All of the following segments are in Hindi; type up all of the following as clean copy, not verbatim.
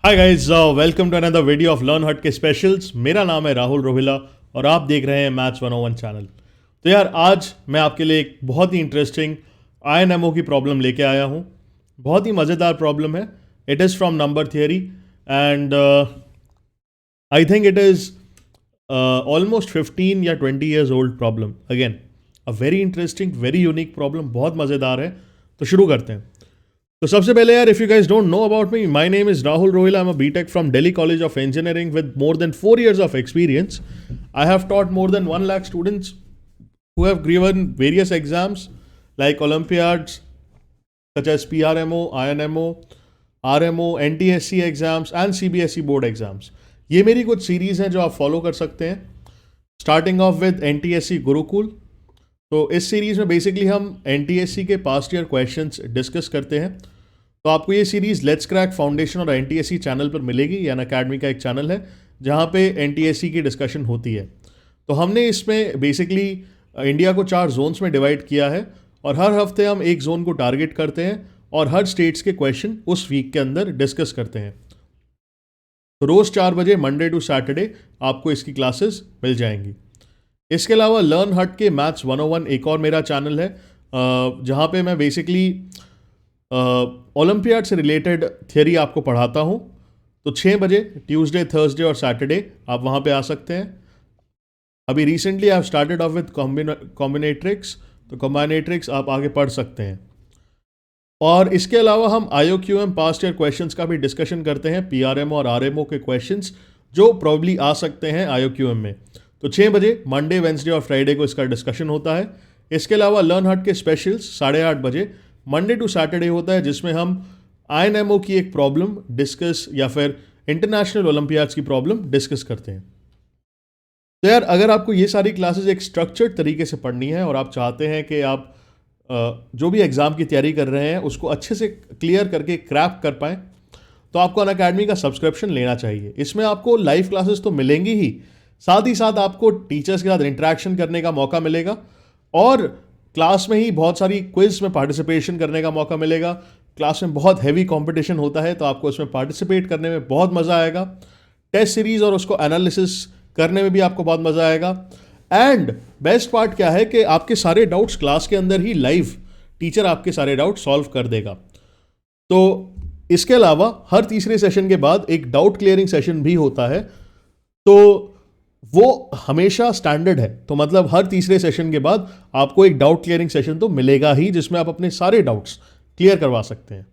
Hi guys, welcome to another video of learn hut के स्पेशल्स। मेरा नाम है राहुल रोहिला और आप देख रहे हैं मैथ्स 101 चैनल। तो यार, आज मैं आपके लिए एक बहुत ही इंटरेस्टिंग INMO की प्रॉब्लम लेके आया हूँ। बहुत ही मज़ेदार प्रॉब्लम है। It is from number theory and I think it is almost 15 या 20 years old problem. Again a very interesting, very unique problem, बहुत मज़ेदार है। तो शुरू करते हैं। तो सबसे पहले यार, if you guys don't know about me, my name is Rahul Rohila. I'm a BTech from Delhi College of Engineering with more than 4 years of experience. I have taught more than 1 lakh students who have given various exams like Olympiads such as PRMO, INMO, RMO, NTSC exams and CBSE board exams. ये मेरी कुछ सीरीज हैं जो आप फॉलो कर सकते हैं। Starting of with NTSC Gurukul. तो इस सीरीज़ में बेसिकली हम NTSC के पास्ट ईयर क्वेश्चंस डिस्कस करते हैं। तो आपको ये सीरीज़ लेट्स क्रैक फाउंडेशन और NTSC चैनल पर मिलेगी। यानी अकेडमी का एक चैनल है जहाँ पे NTSC की डिस्कशन होती है। तो हमने इसमें बेसिकली इंडिया को 4 जोन्स में डिवाइड किया है और हर हफ्ते हम एक जोन को टारगेट करते हैं और हर स्टेट्स के क्वेश्चन उस वीक के अंदर डिस्कस करते हैं। तो रोज़ 4 बजे मंडे टू सैटरडे आपको इसकी क्लासेस मिल जाएंगी। इसके अलावा लर्न हट के मैथ्स 101 एक और मेरा चैनल है जहाँ पे मैं बेसिकली ओलंपियाड से रिलेटेड थियरी आपको पढ़ाता हूँ। तो 6 बजे ट्यूसडे, थर्सडे और सैटरडे आप वहाँ पे आ सकते हैं। अभी recently I have started off with combinatorics. तो कॉम्बिनेट्रिक्स आप आगे पढ़ सकते हैं। और इसके अलावा हम IOQM पास्ट ईयर क्वेश्चंस का भी डिस्कशन करते हैं। PRMO और RMO के क्वेश्चंस जो प्रॉब्ली आ सकते हैं IOQM में। तो 6 बजे मंडे, वेंसडे और फ्राइडे को इसका डिस्कशन होता है। इसके अलावा लर्न हट के स्पेशल्स 8:30 बजे मंडे टू सैटरडे होता है जिसमें हम INMO की एक प्रॉब्लम डिस्कस या फिर इंटरनेशनल ओलंपियाड्स की प्रॉब्लम डिस्कस करते हैं। तो यार, अगर आपको ये सारी क्लासेस एक स्ट्रक्चर्ड तरीके से पढ़नी है और आप चाहते हैं कि आप जो भी एग्ज़ाम की तैयारी कर रहे हैं उसको अच्छे से क्लियर करके क्रैक कर पाएँ, तो आपको अनअकैडमी का सब्सक्रिप्शन लेना चाहिए। इसमें आपको लाइव क्लासेस तो मिलेंगी ही, साथ ही साथ आपको टीचर्स के साथ इंटरेक्शन करने का मौका मिलेगा और क्लास में ही बहुत सारी क्विज में पार्टिसिपेशन करने का मौका मिलेगा। क्लास में बहुत हैवी कंपटीशन होता है तो आपको इसमें पार्टिसिपेट करने में बहुत मज़ा आएगा। टेस्ट सीरीज और उसको एनालिसिस करने में भी आपको बहुत मज़ा आएगा। एंड बेस्ट पार्ट क्या है कि आपके सारे डाउट्स क्लास के अंदर ही लाइव टीचर आपके सारे डाउट सॉल्व कर देगा। तो इसके अलावा हर तीसरे सेशन के बाद एक डाउट क्लियरिंग सेशन भी होता है। तो वो हमेशा स्टैंडर्ड है। तो मतलब हर तीसरे सेशन के बाद आपको एक डाउट क्लियरिंग सेशन तो मिलेगा ही जिसमें आप अपने सारे डाउट्स क्लियर करवा सकते हैं।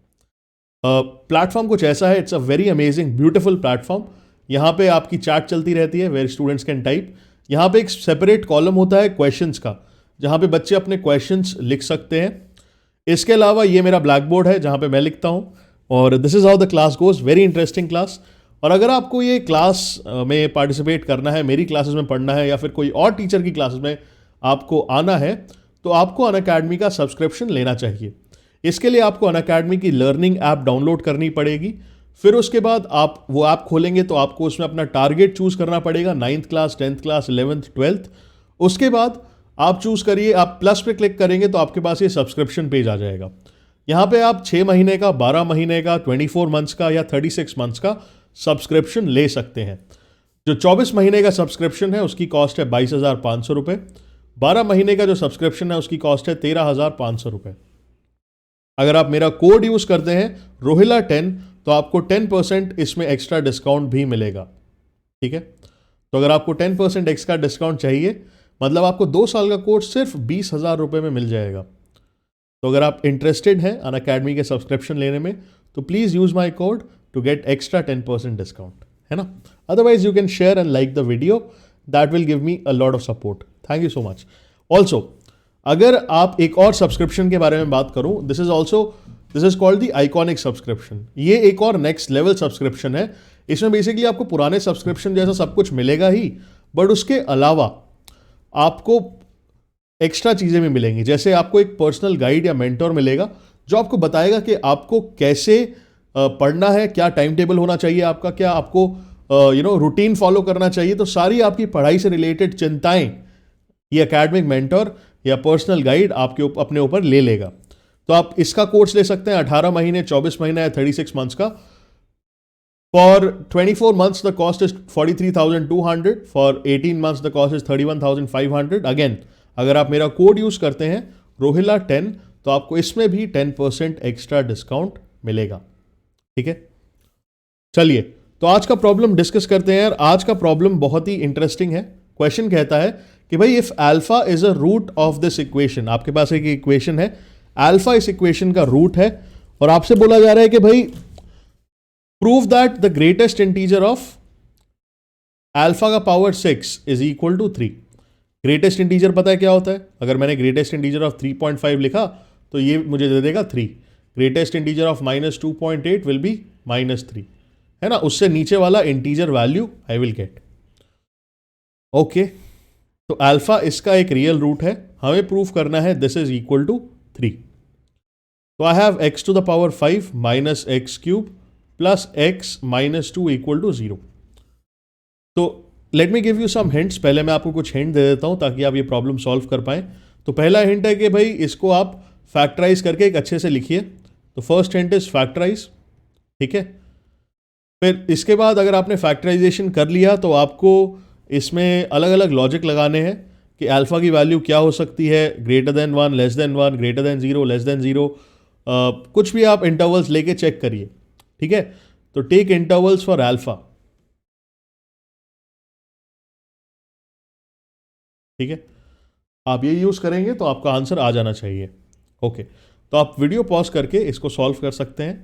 प्लेटफॉर्म कुछ ऐसा है, it's a very amazing beautiful platform. यहाँ पे आपकी चैट चलती रहती है वेयर स्टूडेंट्स कैन टाइप। यहाँ पे एक सेपरेट कॉलम होता है क्वेश्चंस का जहाँ पे बच्चे अपने क्वेश्चंस लिख सकते हैं। इसके अलावा ये मेरा ब्लैक बोर्ड है जहाँ पे मैं लिखता हूँ और this is how the class goes. Very interesting class. और अगर आपको ये क्लास में पार्टिसिपेट करना है, मेरी क्लासेस में पढ़ना है या फिर कोई और टीचर की क्लासेस में आपको आना है, तो आपको अनअकैडमी का सब्सक्रिप्शन लेना चाहिए। इसके लिए आपको अनअकैडमी की लर्निंग ऐप डाउनलोड करनी पड़ेगी। फिर उसके बाद आप वो ऐप खोलेंगे तो आपको उसमें अपना टारगेट चूज़ करना पड़ेगा, 9th class, 10th class, 11th, 12th। उसके बाद आप चूज़ करिए, आप प्लस पे क्लिक करेंगे तो आपके पास ये सब्सक्रिप्शन पेज आ जाएगा। यहाँ पे आप 6 महीने का, 12 महीने का, 24 मंथ्स का या 36 मंथ्स का सब्सक्रिप्शन ले सकते हैं। जो 24 महीने का सब्सक्रिप्शन है उसकी कॉस्ट है 22,500 रुपये। 12 महीने का जो सब्सक्रिप्शन है उसकी कॉस्ट है 13,500 रुपये। अगर आप मेरा कोड यूज़ करते हैं रोहिला10 तो आपको 10% इसमें एक्स्ट्रा डिस्काउंट भी मिलेगा। ठीक है, तो अगर आपको 10% एक्स्ट्रा डिस्काउंट चाहिए, मतलब आपको 2 साल का कोर्स सिर्फ 20,000 रुपये में मिल जाएगा। तो अगर आप इंटरेस्टेड हैं अनअकैडमी के सब्सक्रिप्शन लेने में तो please use my code to get extra 10% discount, है ना। Otherwise you can share and like the video, that will give me a lot of support. Thank you so much. Also अगर आप एक और सब्सक्रिप्शन के बारे में बात करूं, this is called the iconic subscription. ये एक और नेक्स्ट लेवल सब्सक्रिप्शन है। इसमें बेसिकली आपको पुराने सब्सक्रिप्शन जैसा सब कुछ मिलेगा ही, बट उसके अलावा आपको एक्स्ट्रा चीज़ें भी मिलेंगी। जैसे आपको एक पर्सनल गाइड या मेंटोर मिलेगा जो आपको बताएगा कि आपको कैसे पढ़ना है, क्या टाइम टेबल होना चाहिए आपका, क्या आपको रूटीन फॉलो करना चाहिए। तो सारी आपकी पढ़ाई से रिलेटेड चिंताएं ये एकेडमिक मेंटोर या पर्सनल गाइड आपके अपने ऊपर ले लेगा। तो आप इसका कोर्स ले सकते हैं 18 महीने, 24 महीने या 36 मंथ्स का। For 24 months, the cost is 43,200. For 18 months, the cost is 31,500. Again, अगर आप मेरा कोड यूज करते हैं रोहिला 10, तो आपको इसमें भी 10% एक्स्ट्रा डिस्काउंट मिलेगा. ठीक है, चलिए तो आज का प्रॉब्लम डिस्कस करते हैं यार. आज का प्रॉब्लम बहुत ही इंटरेस्टिंग है. क्वेश्चन कहता है कि भाई if alpha is a root of this equation, आपके पास एक इक्वेशन है, अल्फा इस इक्वेशन का रूट है, और आपसे बोला जा रहा है कि भाई prove that the greatest integer of alpha का power 6 is equal to 3. Greatest integer पता है क्या होता है? अगर मैंने ग्रेटेस्ट इंटीजर ऑफ 3.5 लिखा तो ये मुझे दे देगा 3. Greatest integer of -2.8 will be -3, है ना. उससे नीचे वाला integer value I will get. Okay, तो अल्फा इसका एक रियल रूट है, हमें प्रूव करना है दिस इज इक्वल टू 3. तो I have x to the power 5 minus x cube plus x minus 2 equal to 0. तो let me give you some hints. पहले मैं आपको कुछ हिंट दे देता हूं ताकि आप ये प्रॉब्लम सॉल्व कर पाएं. तो पहला हिंट है कि भाई इसको आप फैक्टराइज करके एक अच्छे से लिखिए. तो फर्स्ट हिंट इज फैक्टराइज. ठीक है, फिर इसके बाद अगर आपने फैक्टराइजेशन कर लिया तो आपको इसमें अलग अलग लॉजिक लगाने हैं कि अल्फा की वैल्यू क्या हो सकती है, greater than 1, less than 1, greater than 0, less than 0. कुछ भी आप इंटरवल्स लेके चेक करिए. ठीक है, तो टेक इंटरवल्स फॉर अल्फा. ठीक है, आप ये यूज करेंगे तो आपका आंसर आ जाना चाहिए. ओके, तो आप वीडियो पॉज करके इसको सॉल्व कर सकते हैं.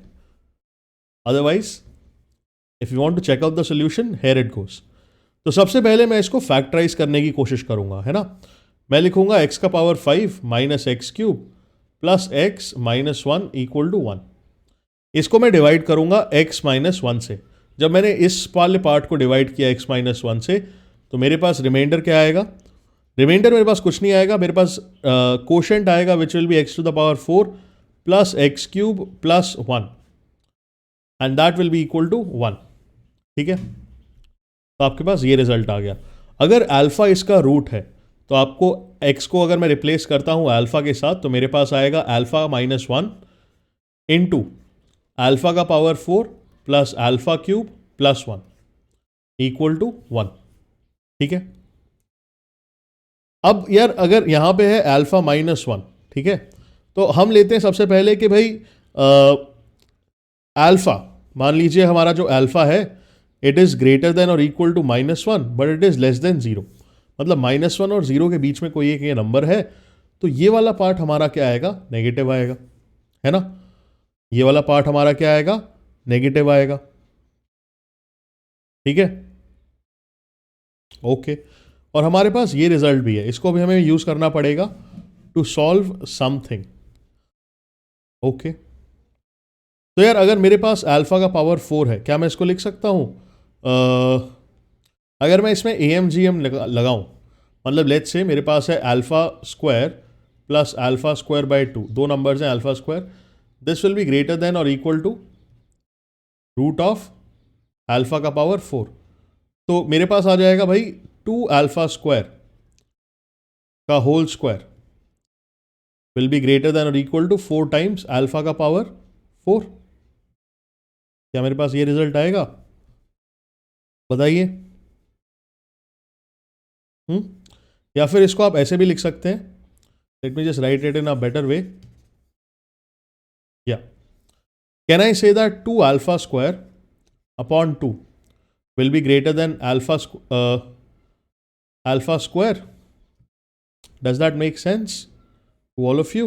Otherwise if you want to check out the solution, here it goes. तो सबसे पहले मैं इसको फैक्टराइज करने की कोशिश करूंगा, है ना. मैं लिखूंगा x का power 5 minus x cube plus x minus 1 equal to 1. इसको मैं डिवाइड करूंगा x माइनस 1 से. जब मैंने इस वाले पार्ट को डिवाइड किया x माइनस 1 से, तो मेरे पास रिमाइंडर क्या आएगा? रिमाइंडर मेरे पास कुछ नहीं आएगा, मेरे पास कोशेंट आएगा which will be x to the power 4 plus x cube plus 1 and that will be equal to 1. ठीक है, तो आपके पास ये रिजल्ट आ गया. अगर अल्फा इसका रूट है तो आपको x को अगर मैं रिप्लेस करता हूं अल्फा के साथ, तो मेरे पास आएगा अल्फा माइनस 1 इंटू अल्फा का power 4 plus alpha cube plus 1 equal to 1. ठीक है, अब यार अगर यहां पे है अल्फा माइनस 1, ठीक है, तो हम लेते हैं सबसे पहले कि भाई अल्फा, मान लीजिए हमारा जो अल्फा है इट इज ग्रेटर देन और equal to -1 but it is less than 0. मतलब -1 और 0 के बीच में कोई एक ये नंबर है, तो ये वाला पार्ट हमारा क्या आएगा? नेगेटिव आएगा, है ना. ये वाला पार्ट हमारा क्या आएगा? नेगेटिव आएगा. ठीक है, ओके. और हमारे पास ये रिजल्ट भी है, इसको भी हमें यूज करना पड़ेगा टू सॉल्व समथिंग. ओके, तो यार अगर मेरे पास अल्फा का पावर 4 है, क्या मैं इसको लिख सकता हूं? अगर मैं इसमें AMGM लगाऊं, मतलब लेट्स से मेरे पास है alpha square plus alpha square by 2, दो नंबर्स हैं alpha square. This will be greater than और equal to root of alpha का पावर 4. तो मेरे पास आ जाएगा भाई 2 अल्फा स्क्वायर का whole square will be greater than और इक्वल टू 4 टाइम्स अल्फा का पावर 4. क्या मेरे पास ये रिजल्ट आएगा? बताइए. या फिर इसको आप ऐसे भी लिख सकते हैं. Let me just write it in a better way. या can I say that 2 alpha square upon 2 will be greater than alpha square? Does that make sense to all of you?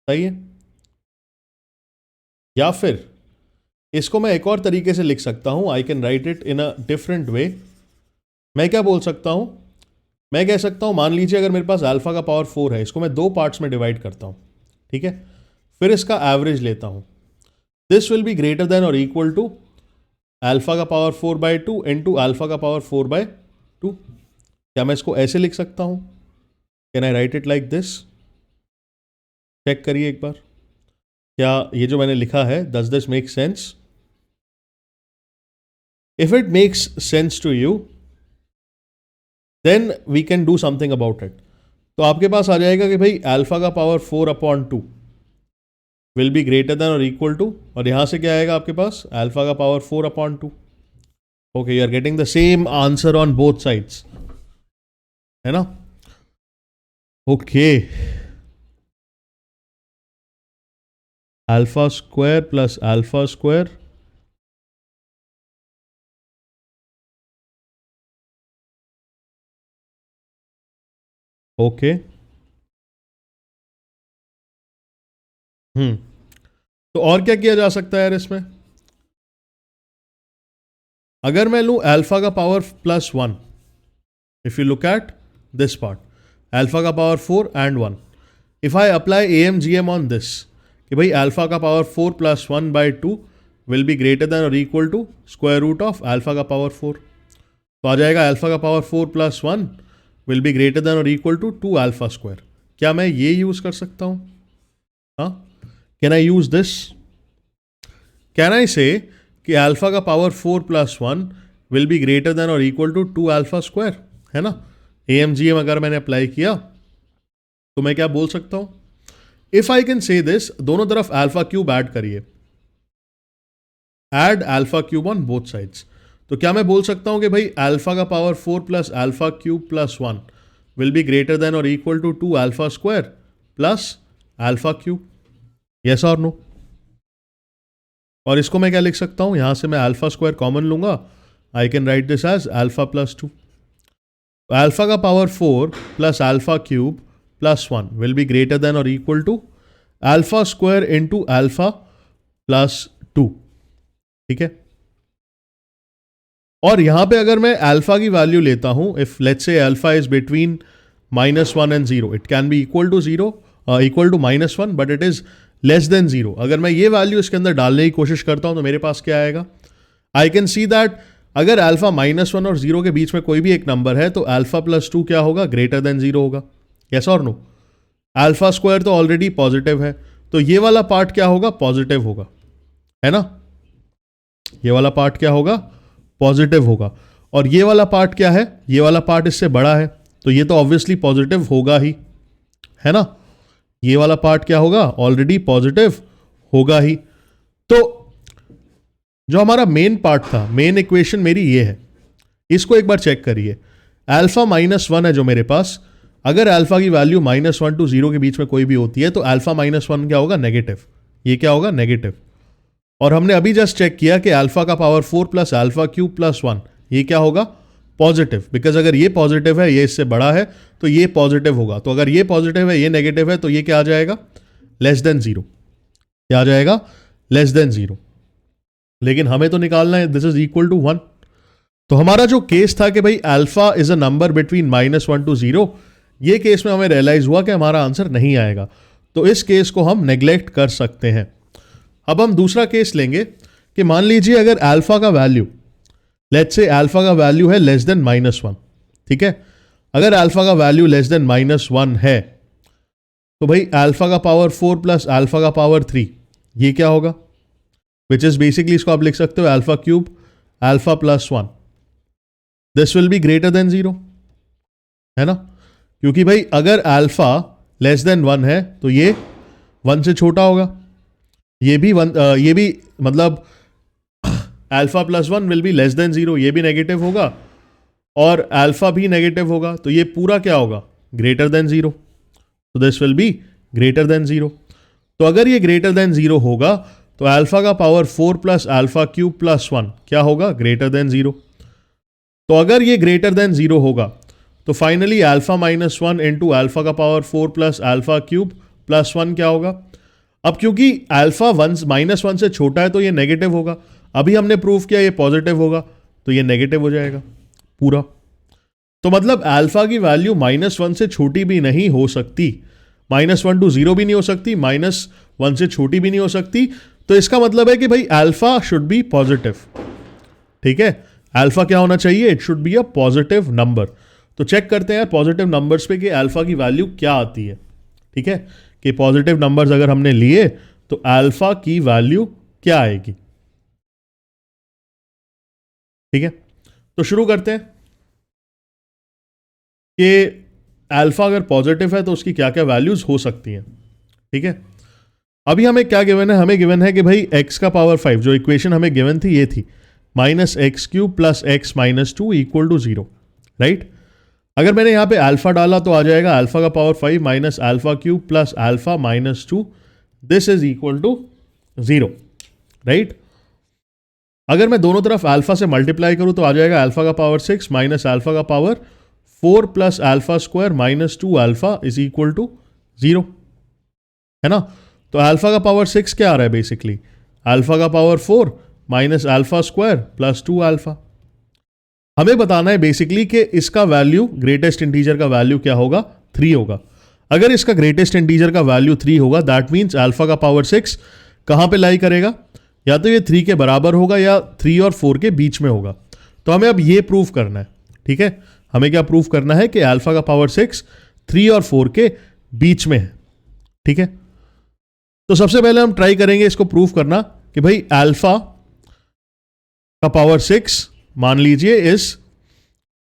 सही है. या फिर इसको मैं एक और तरीके से लिख सकता हूं. आई can right it in a different way. मैं क्या बोल सकता हूं? मैं कह सकता हूं, मान लीजिए अगर मेरे पास अल्फा का पावर 4 है, इसको मैं 2 पार्ट्स में डिवाइड करता हूं. ठीक है, फिर इसका एवरेज लेता हूं. This will be greater than और इक्वल टू अल्फा का पावर 4 बाय 2 इंटू अल्फा का पावर 4 बाय 2. क्या मैं इसको ऐसे लिख सकता हूं? Can I write it like this? Check करिए एक बार, क्या ये जो मैंने लिखा है does this make sense? If it makes sense to you, then we can do something about it. तो आपके पास आ जाएगा कि भाई अल्फा का power 4/2 will be greater than और इक्वल टू, और यहां से क्या आएगा आपके पास, अल्फा का power 4/2. Okay, you are getting the same answer on both sides, है ना? Okay, alpha square plus alpha square okay. तो और क्या किया जा सकता है यार इसमें? अगर मैं लूं अल्फा का power +1, if you look at this part, alpha का power 4 and 1, if I apply AMGM on this, कि भाई अल्फा का power 4 + 1/2 will be greater than और equal to square root of alpha का पावर 4. तो आ जाएगा अल्फा का power 4 + 1 will be greater than और इक्वल टू 2 अल्फा स्क्वायर. क्या मैं ये यूज कर सकता हूं? हाँ, can I use this? Can I से कि अल्फा का power 4 + 1 will be greater than और इक्वल टू 2 अल्फा स्क्वायर, है ना? AMGM अगर मैंने अप्लाई किया तो मैं क्या बोल सकता हूं? If I can say this, दोनों तरफ अल्फा क्यूब ऐड करिए, add alpha cube on both sides. तो क्या मैं बोल सकता हूं कि भाई अल्फा का power 4 + alpha cube + 1 will be greater than और equal to 2 alpha square plus alpha cube? Yes और नो? और इसको मैं क्या लिख सकता हूं, यहां से मैं अल्फा स्क्वायर कॉमन लूंगा, I can write this as alpha +2. Alpha का power 4 + alpha cube + 1 will be greater than और equal to alpha square into alpha +2. ठीक है? और यहां पे अगर मैं अल्फा की वैल्यू लेता हूं, if let's say alpha is between -1 and 0, it can be equal to 0, equal to -1, but it is less than 0. अगर मैं ये वैल्यू इसके अंदर डालने की कोशिश करता हूं तो मेरे पास क्या आएगा? आई कैन सी दैट अगर अल्फा -1 और 0 के बीच में कोई भी एक नंबर है तो अल्फा +2 क्या होगा? ग्रेटर देन 0 होगा. यस और नो? अल्फा स्क्वायर तो ऑलरेडी पॉजिटिव है, तो ये वाला पार्ट क्या होगा? पॉजिटिव होगा, है ना? ये वाला पार्ट क्या होगा? पॉजिटिव होगा. और ये वाला पार्ट क्या है? ये वाला पार्ट इससे बड़ा है, तो ये तो ऑब्वियसली पॉजिटिव होगा ही, है ना? ये वाला पार्ट क्या होगा? ऑलरेडी पॉजिटिव होगा ही. तो जो हमारा मेन पार्ट था, मेन इक्वेशन मेरी ये है, इसको एक बार चेक करिए. अल्फा -1 है जो मेरे पास, अगर अल्फा की वैल्यू -1 to 0 के बीच में कोई भी होती है तो अल्फा -1 क्या होगा? नेगेटिव. ये क्या होगा? नेगेटिव. और हमने अभी जस्ट चेक किया कि अल्फा का पावर 4 + अल्फा क्यूब + 1 ये क्या होगा? पॉजिटिव. बिकॉज अगर ये पॉजिटिव है, ये इससे बड़ा है, तो ये पॉजिटिव होगा. तो अगर ये पॉजिटिव है, ये नेगेटिव है, तो ये क्या आ जाएगा? Less than 0. क्या आ जाएगा? Less than 0. लेकिन हमें तो निकालना है दिस इज इक्वल टू 1. तो हमारा जो केस था कि भाई alpha is a number between -1 to 0, ये केस में हमें रियलाइज हुआ कि हमारा आंसर नहीं आएगा. तो इस केस को हम नेग्लेक्ट कर सकते हैं. अब हम दूसरा केस लेंगे कि मान लीजिए अगर अल्फा का वैल्यू, लेट्स से अल्फा का वैल्यू है लेस देन -1. ठीक है? अगर अल्फा का वैल्यू लेस देन -1 है तो भाई अल्फा का पावर 4 + अल्फा का पावर 3 ये क्या होगा? विच इज बेसिकली, इसको आप लिख सकते हो alpha cube alpha +1. This will be greater then 0, है ना? क्योंकि भाई अगर अल्फा लेस देन 1 है तो ये 1 से छोटा होगा. ये भी ये भी मतलब alpha +1 will be less than 0, ये भी नेगेटिव होगा और अल्फा भी नेगेटिव होगा, तो ये पूरा क्या होगा? Greater than 0. तो this will be greater then 0. तो अगर ये ग्रेटर देन 0 होगा तो अल्फा का पावर 4 + अल्फा क्यूब + 1 क्या होगा? Greater than 0. तो अगर ये ग्रेटर देन 0 होगा तो फाइनली अल्फा -1 इंटू अल्फा का पावर 4 + अल्फा क्यूब + 1 क्या होगा? अब क्योंकि अल्फा -1 से छोटा है तो ये नेगेटिव होगा. अभी हमने प्रूव किया ये पॉजिटिव होगा, तो ये नेगेटिव हो जाएगा पूरा. तो मतलब अल्फा की वैल्यू -1 से छोटी भी नहीं हो सकती, -1 to 0 भी नहीं हो सकती, -1 से छोटी भी नहीं हो सकती. तो इसका मतलब है कि भाई अल्फा शुड बी पॉजिटिव. ठीक है? अल्फा क्या होना चाहिए? It should be a positive number. तो चेक करते हैं पॉजिटिव नंबर्स पे कि अल्फा की वैल्यू क्या आती है. ठीक है? कि पॉजिटिव नंबर्स अगर हमने लिए तो अल्फा की वैल्यू क्या आएगी. ठीक है? तो शुरू करते हैं कि अल्फा अगर पॉजिटिव है तो उसकी क्या क्या वैल्यूज हो सकती हैं, ठीक है। अभी हमें क्या गिवन है, हमें गिवन है कि भाई x का पावर 5, जो इक्वेशन हमें गिवन थी ये थी -x³ plus x -2 equal to 0, right. अगर मैंने यहाँ पे अल्फा डाला तो आ जाएगा अल्फा का power 5 minus alpha cube plus alpha -2, this is equal to 0, right. अगर मैं दोनों तरफ अल्फा से मल्टीप्लाई करूं तो आ जाएगा अल्फा का पावर 6 माइनस अल्फा का power 4 plus alpha square -2 alpha is equal to 0, है ना। तो अल्फा का पावर 6 क्या आ रहा है, बेसिकली अल्फा का power 4 minus alpha square plus 2 alpha. हमें बताना है बेसिकली कि इसका वैल्यू, ग्रेटेस्ट इंटीजर का वैल्यू क्या होगा, 3 होगा। अगर इसका ग्रेटेस्ट इंटीजर का वैल्यू 3 होगा, दैट मीन्स अल्फा का पावर 6 कहां पे लाई करेगा, या तो ये 3 के बराबर होगा या 3 और 4 के बीच में होगा। तो हमें अब ये प्रूव करना है, ठीक है। हमें क्या प्रूव करना है कि अल्फा का पावर 6 3 और 4 के बीच में है, ठीक है। तो सबसे पहले हम ट्राई करेंगे इसको प्रूव करना कि भाई अल्फा का पावर 6 मान लीजिए इज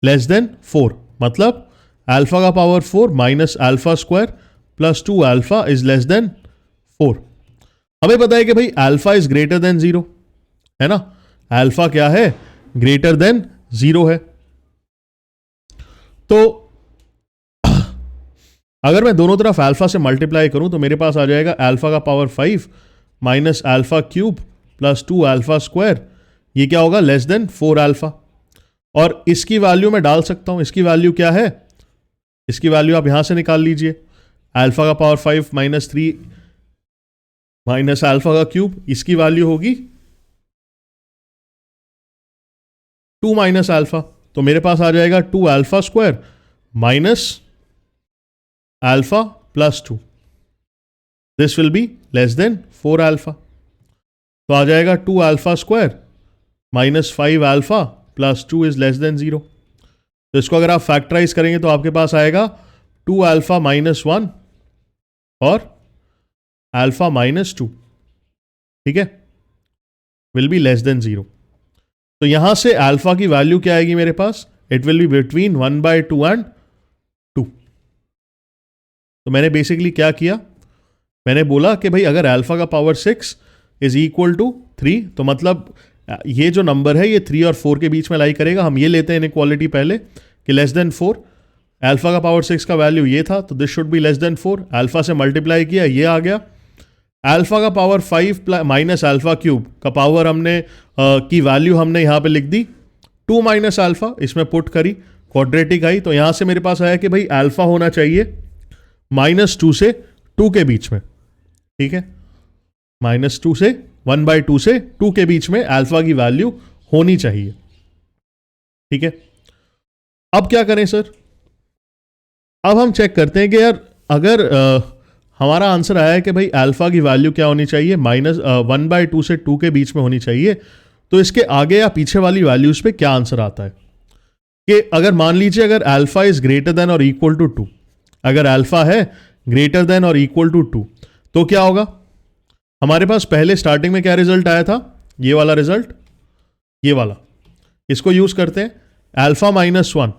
लेस देन 4, मतलब अल्फा का power 4 minus alpha square plus 2 alpha is less then 4। हमें पता है कि भाई अल्फा इज ग्रेटर देन 0, है ना। अल्फा क्या है, ग्रेटर देन 0 है। तो अगर मैं दोनों तरफ अल्फा से मल्टीप्लाई करूं तो मेरे पास आ जाएगा अल्फा का power 5 minus alpha cube plus 2 alpha square, ये क्या होगा, लेस देन 4 अल्फा। और इसकी वैल्यू मैं डाल सकता हूं, इसकी वैल्यू क्या है, इसकी वैल्यू आप यहां से निकाल लीजिए। अल्फा का पावर 5 माइनस 3 माइनस अल्फा का क्यूब, इसकी वैल्यू होगी 2 माइनस अल्फा। तो मेरे पास आ जाएगा 2 alpha square minus alpha plus 2, this will be less then 4 alpha. तो आ जाएगा 2 alpha square minus 5 alpha plus 2 is less than 0। तो इसको अगर आप फैक्टराइज करेंगे तो आपके पास आएगा 2 अल्फा माइनस 1 और अल्फा माइनस 2, ठीक है, विल बी लेस देन 0। तो यहां से अल्फा की वैल्यू क्या आएगी मेरे पास, it will be between 1/2 and 2। तो मैंने बेसिकली क्या किया, मैंने बोला कि भाई अगर अल्फा का पावर 6 इज इक्वल टू 3, तो मतलब ये जो नंबर है ये 3 और 4 के बीच में लाई करेगा। हम ये लेते हैं इनइक्वालिटी पहले कि लेस देन 4, अल्फा का पावर 6 का वैल्यू ये था, तो this should be less then 4। Alpha से मल्टीप्लाई किया, ये आ गया। अल्फा का पावर 5 माइनस अल्फा क्यूब का पावर हमने की वैल्यू हमने यहां पे लिख दी 2 माइनस अल्फा, इसमें पुट करी, क्वाड्रेटिक आई। तो यहां से मेरे पास आया कि भाई अल्फा होना चाहिए -2 से 2 के बीच में, ठीक है, -2 से 1/2 से 2 के बीच में अल्फा की वैल्यू होनी चाहिए, ठीक है। अब क्या करें सर, अब हम चेक करते हैं कि यार अगर हमारा आंसर आया है कि भाई अल्फा की वैल्यू क्या होनी चाहिए, -1/2 से 2 के बीच में होनी चाहिए, तो इसके आगे या पीछे वाली वैल्यूज पे क्या आंसर आता है कि अगर मान लीजिए अगर अल्फा इज ग्रेटर देन और इक्वल टू 2, अगर अल्फा है ग्रेटर देन और इक्वल टू 2, तो क्या होगा, हमारे पास पहले स्टार्टिंग में क्या रिजल्ट आया था, ये वाला रिजल्ट, ये वाला, इसको यूज करते हैं, अल्फा -1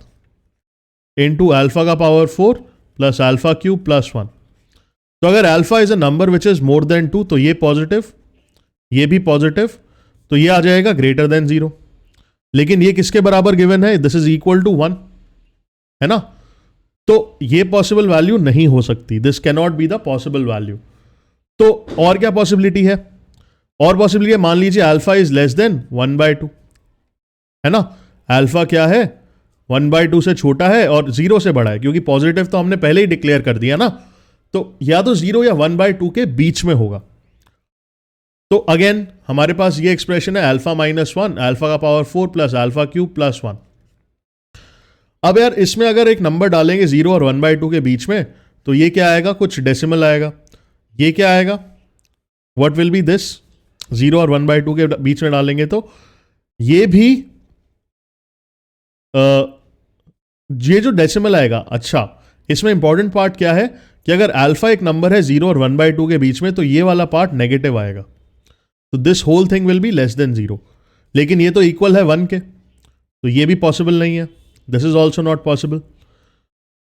इंटू अल्फा का power 4 plus alpha cube plus 1। तो अगर alpha is a number which is more than 2, तो ये पॉजिटिव, ये भी पॉजिटिव, तो ये आ जाएगा ग्रेटर देन 0। लेकिन ये किसके बराबर गिवन है, दिस इज इक्वल टू 1, है ना। तो ये पॉसिबल वैल्यू नहीं हो सकती, this can not be the possible value. तो और क्या पॉसिबिलिटी है, और पॉसिबिलिटी है, मान लीजिए अल्फा इज लेस देन 1/2, है ना। अल्फा क्या है, 1/2 से छोटा है और 0 से बड़ा है, क्योंकि पॉजिटिव तो हमने पहले ही डिक्लेयर कर दिया ना, तो या तो 0 या 1/2 के बीच में होगा। तो अगेन हमारे पास ये एक्सप्रेशन है अल्फा -1 अल्फा का power 4 plus alpha cube plus 1। अब यार इसमें अगर एक नंबर डालेंगे 0 और 1/2 के बीच में, तो ये क्या आएगा, कुछ डेसिमल आएगा। ये क्या आएगा, व्हाट विल बी दिस, 0 और 1/2 के बीच में डालेंगे तो ये भी ये जो डेसिमल आएगा। अच्छा, इसमें इंपॉर्टेंट पार्ट क्या है कि अगर अल्फा एक नंबर है 0 और 1/2 के बीच में, तो ये वाला पार्ट नेगेटिव आएगा, तो this whole thing will be less than 0। लेकिन ये तो इक्वल है 1 के, तो ये भी पॉसिबल नहीं है, this is also not possible.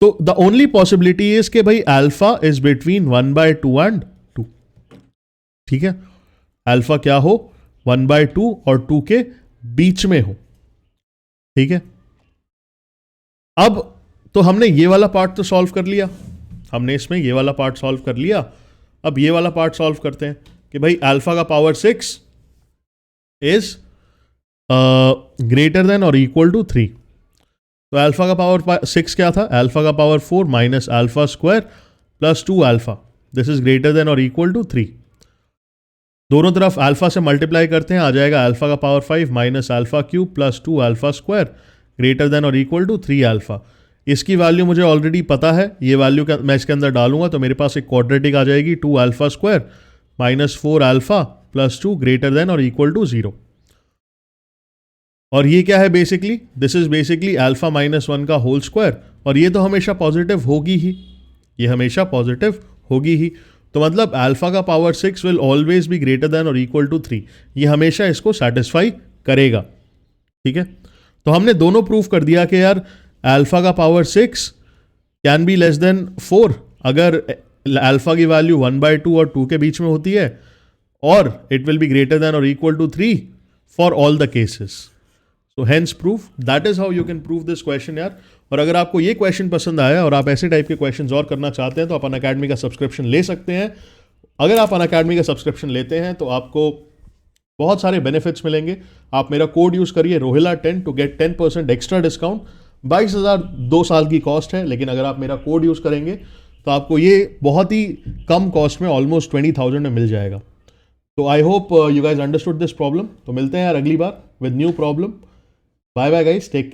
तो द ओनली पॉसिबिलिटी इज कि भाई अल्फा इज बिटवीन 1/2 एंड 2. ठीक है, अल्फा क्या हो, 1/2 और 2 के बीच में हो. ठीक है, अब तो हमने ये वाला पार्ट तो सॉल्व कर लिया, हमने इसमें ये वाला पार्ट सॉल्व कर लिया. अब ये वाला पार्ट सॉल्व करते हैं कि भाई अल्फा का पावर 6 इज ग्रेटर देन और इक्वल टू 3. तो अल्फा का पावर 6 क्या था, अल्फा का power 4 minus alpha square plus 2 alpha, this is greater than और इक्वल टू 3. दोनों तरफ अल्फा से मल्टीप्लाई करते हैं, आ जाएगा अल्फा का power 5 minus alpha cube plus 2 alpha square greater than और इक्वल टू 3 अल्फा. इसकी वैल्यू मुझे ऑलरेडी पता है, ये वैल्यू मैं इसके अंदर डालूंगा तो मेरे पास एक क्वाड्रेटिक आ जाएगी 2 alpha square minus 4 alpha plus 2 greater than और इक्वल टू 0. और ये क्या है basically, this is basically alpha -1 का होल स्क्वायर, और ये तो हमेशा पॉजिटिव होगी ही, ये हमेशा पॉजिटिव होगी ही. तो मतलब अल्फा का power 6 will always be greater than और इक्वल टू 3, ये हमेशा इसको सेटिस्फाई करेगा. ठीक है, तो हमने दोनों प्रूव कर दिया कि यार अल्फा का power 6 can be less then 4 अगर अल्फा की वैल्यू 1/2 और 2 के बीच में होती है, और it will be greater than और equal to 3 for all the cases. तो hence proof, that is how you can prove this question यार. और अगर आपको ये क्वेश्चन पसंद आया और आप ऐसे टाइप के क्वेश्चंस और करना चाहते हैं तो आप अनअकैडमी का सब्सक्रिप्शन ले सकते हैं. अगर आप अनअकैडमी का सब्सक्रिप्शन लेते हैं तो आपको बहुत सारे बेनिफिट्स मिलेंगे. आप मेरा कोड यूज करिए ROHILA10 to get 10% extra discount. 22,000 2 साल की कॉस्ट है, लेकिन अगर आप मेरा कोड यूज करेंगे तो आपको ये बहुत ही कम कॉस्ट में ऑलमोस्ट 20,000 में मिल जाएगा. तो I hope you guys understood this problem. तो मिलते हैं यार अगली बार with new problem. Bye bye guys, take care.